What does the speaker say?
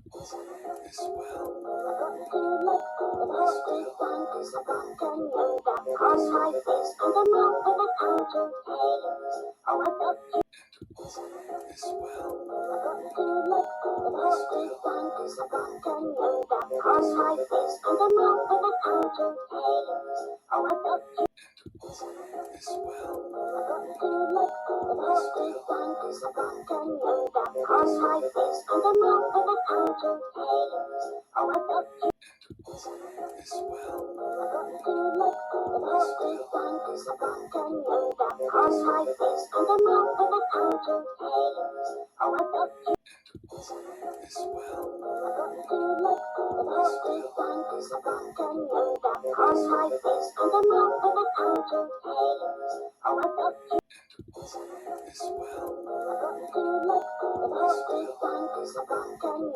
all is well. On my face and a mouth with a counter taste. Oh, I got to All is well. look the healthy one, 'cause I got to know that. On my face and a mouth with a counter taste. Oh, I got to All is well. look the healthy one, 'cause I got to know that. On my face and a mouth with a counter taste. Oh, I got to All is well. look the healthy one, 'cause I got to know that. On my face and a mouth with a counter taste. Oh, I got to All is well. look the healthy one, 'cause I got to know that. On my face and a mouth with a counter taste. Oh, I got to All is well. look the healthy one, 'cause I got to know